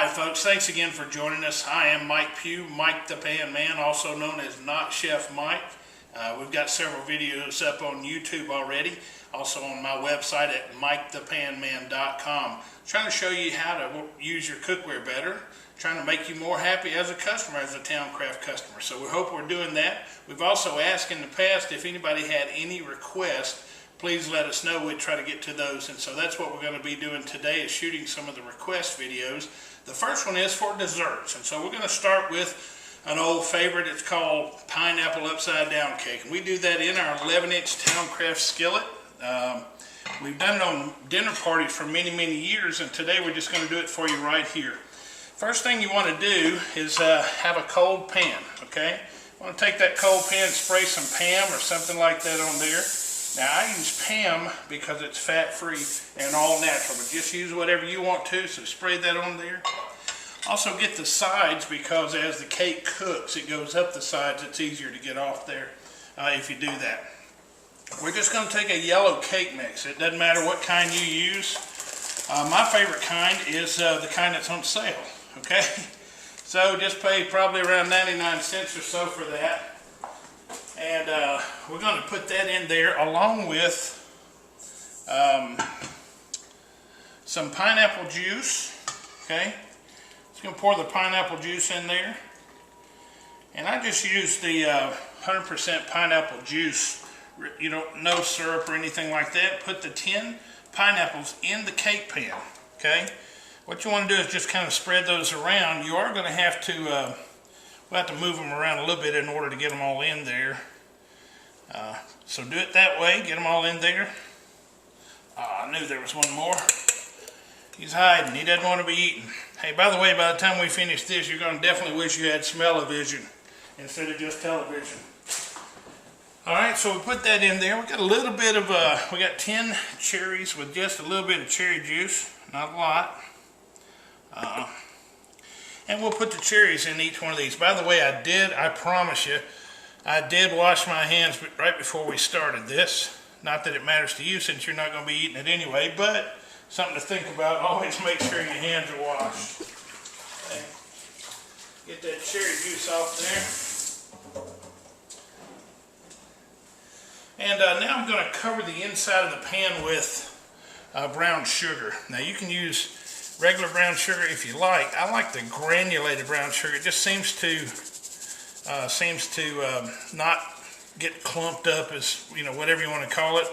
Hi folks, thanks again for joining us. I am Mike Pugh, Mike the Pan Man, also known as Not Chef Mike. We've got several videos up on YouTube already, also on my website at MikeThePanman.com. Trying to show you how to use your cookware better, trying to make you more happy as a customer, as a Townecraft customer. So we hope we're doing that. We've also asked in the past if anybody had any requests. Please let us know. We'd try to get to those, and so that's what we're going to be doing today, is shooting some of the request videos. The first one is for desserts, and so we're going to start with an old favorite. It's called pineapple upside down cake, and we do that in our 11-inch Townecraft skillet. We've done it on dinner parties for many years, and today we're just going to do it for you right here. First thing you want to do is have a cold pan, okay? You want to take that cold pan, spray some Pam or something like that on there. Now I use Pam because it's fat-free and all natural, but just use whatever you want to, so spray that on there. Also get the sides, because as the cake cooks, it goes up the sides. It's easier to get off there if you do that. We're just going to take a yellow cake mix. It doesn't matter what kind you use. My favorite kind is the kind that's on sale, okay? So just pay probably around 99 cents or so for that. And we're going to put that in there along with some pineapple juice, okay? Just going to pour the pineapple juice in there. And I just use the 100% pineapple juice, you know, no syrup or anything like that. Put the 10 pineapples in the cake pan, okay? What you want to do is just kind of spread those around. You are going to have to we'll have to move them around a little bit in order to get them all in there. So do it that way, get them all in there. I knew there was one more. He's hiding, he doesn't want to be eaten. Hey, by the way, by the time we finish this, you're going to definitely wish you had smell-o-vision instead of just television. Alright, so we put that in there. We got a little bit of, we got 10 cherries with just a little bit of cherry juice, not a lot. And we'll put the cherries in each one of these. By the way, I promise you, I did wash my hands right before we started this. Not that it matters to you since you're not going to be eating it anyway, but something to think about. Always make sure your hands are washed. Okay. Get that cherry juice off there. And now I'm going to cover the inside of the pan with brown sugar. Now you can use regular brown sugar if you like. I like the granulated brown sugar. It just seems to not get clumped up, as you know, whatever you want to call it.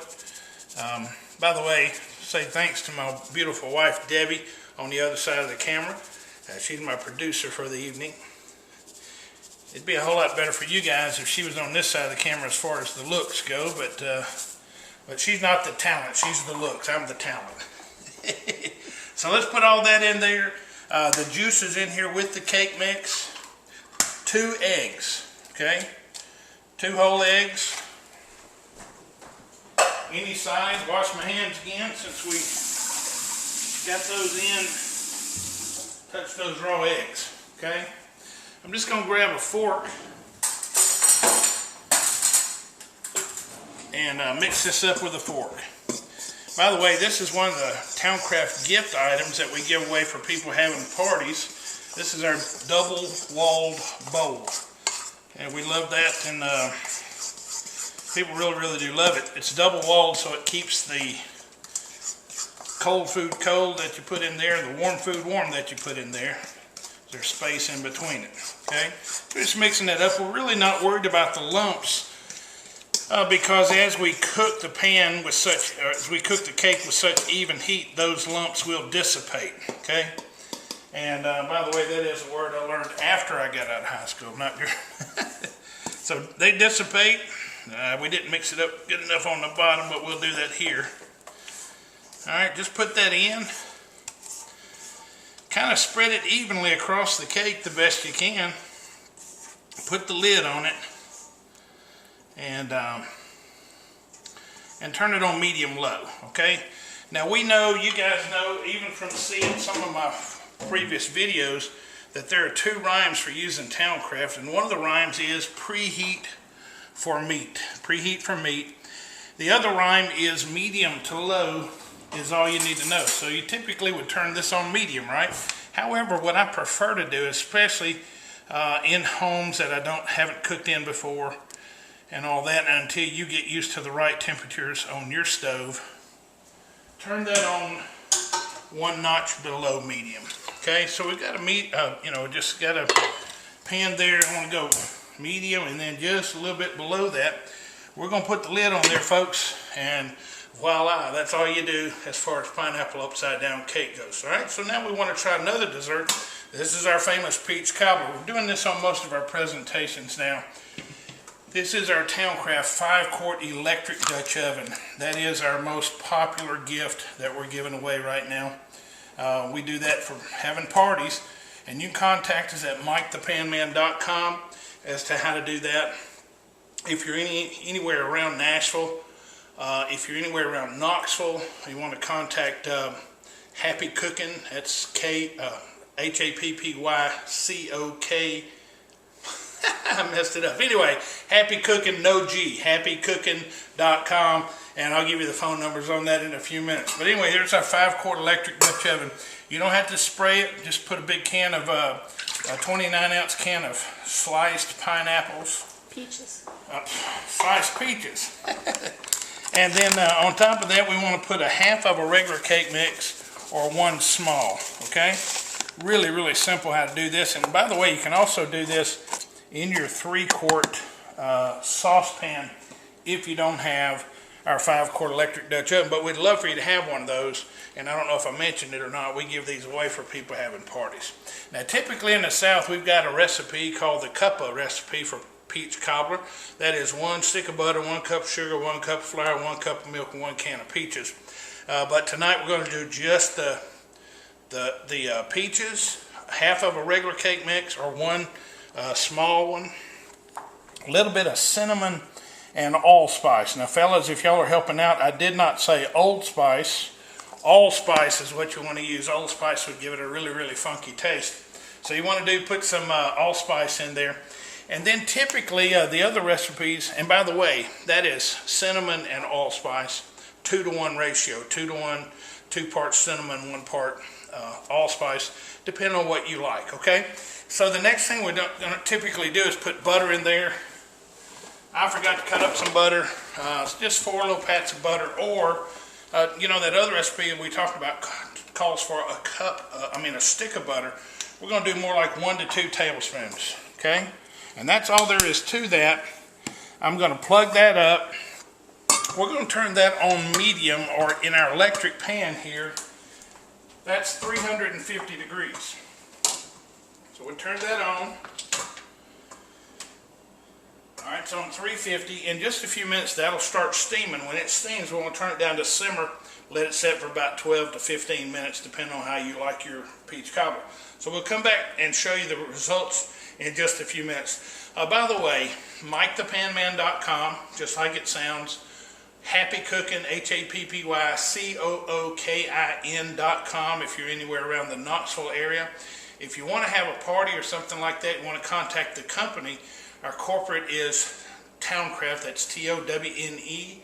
By the way, say thanks to my beautiful wife Debbie on the other side of the camera. She's my producer for the evening. It'd be a whole lot better for you guys if she was on this side of the camera as far as the looks go, but she's not the talent, she's the looks. I'm the talent. So let's put all that in there. The juice is in here with the cake mix. 2 eggs, okay? 2 whole eggs. Any size. Wash my hands again since we got those in. Touch those raw eggs, okay? I'm just going to grab a fork and mix this up with a fork. By the way, this is one of the Townecraft gift items that we give away for people having parties. This is our double-walled bowl, and we love that, and people really do love it. It's double-walled, so it keeps the cold food cold that you put in there, and the warm food warm that you put in there. There's space in between it, okay? We're just mixing it up. We're really not worried about the lumps, because as we cook the pan with such, as we cook the cake with such even heat, those lumps will dissipate, okay? And by the way, that is a word I learned after I got out of high school, not during. So they dissipate. We didn't mix it up good enough on the bottom, but we'll do that here. Alright, just put that in. Kind of spread it evenly across the cake the best you can. Put the lid on it. And turn it on medium-low, okay? Now we know, you guys know, even from seeing some of my previous videos, that there are 2 rhymes for using Townecraft, and one of the rhymes is preheat for meat. Preheat for meat. The other rhyme is medium to low is all you need to know. So you typically would turn this on medium, right? However, what I prefer to do, especially in homes that I haven't cooked in before and all that, until you get used to the right temperatures on your stove, turn that on one notch below medium. Okay, so we've got a just got a pan there. I want to go medium, and then just a little bit below that, we're going to put the lid on there, folks, and voila, that's all you do as far as pineapple upside down cake goes. All right, so now we want to try another dessert. This is our famous peach cobbler. We're doing this on most of our presentations now. This is our Townecraft 5-quart electric Dutch oven. That is our most popular gift that we're giving away right now. We do that for having parties, and you can contact us at MikeThePanman.com as to how to do that. If you're anywhere around Nashville, if you're anywhere around Knoxville, you want to contact Happy Cooking. That's HAPPYCOK. I messed it up. Anyway, Happy Cooking, no G, happycooking.com, and I'll give you the phone numbers on that in a few minutes. But anyway, here's our 5-quart electric Dutch oven. You don't have to spray it. Just put a big can of, a 29-ounce can of sliced pineapples. Peaches. Sliced peaches. And then on top of that, we want to put a half of a regular cake mix or one small, okay? Really, really simple how to do this. And by the way, you can also do this in your 3-quart saucepan if you don't have our 5-quart electric Dutch oven. But we'd love for you to have one of those. And I don't know if I mentioned it or not, we give these away for people having parties. Now, typically in the South, we've got a recipe called the cuppa recipe for peach cobbler. That is 1 stick of butter, 1 cup of sugar, 1 cup of flour, 1 cup of milk, and 1 can of peaches. But tonight we're going to do just the peaches, half of a regular cake mix or one small one, a little bit of cinnamon and allspice. Now fellas, if y'all are helping out, I did not say Old Spice. Allspice is what you want to use. Allspice would give it a really, really funky taste. So you want to put some allspice in there. And then typically the other recipes, and by the way, that is cinnamon and allspice, 2-to-1 ratio, 2-to-1, 2 parts cinnamon, 1 part allspice, depending on what you like, okay? So the next thing we're going to typically do is put butter in there. I forgot to cut up some butter. It's just 4 little pats of butter, or you know, that other recipe we talked about calls for a stick of butter. We're going to do more like 1 to 2 tablespoons, okay? And that's all there is to that. I'm going to plug that up. We're going to turn that on medium, or in our electric pan here, that's 350 degrees. So we'll turn that on. Alright, it's on 350. In just a few minutes, that'll start steaming. When it steams, we're going to turn it down to simmer. Let it set for about 12 to 15 minutes, depending on how you like your peach cobbler. So we'll come back and show you the results in just a few minutes. By the way, MikeThePanman.com, just like it sounds. Happy Cooking, HAPPYCOOKIN.com if you're anywhere around the Knoxville area. If you want to have a party or something like that, you want to contact the company, our corporate is Towncraft, that's TOWNECRAFT,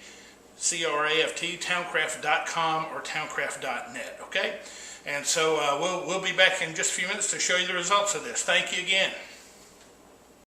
towncraft.com or towncraft.net, okay? And so we'll be back in just a few minutes to show you the results of this. Thank you again.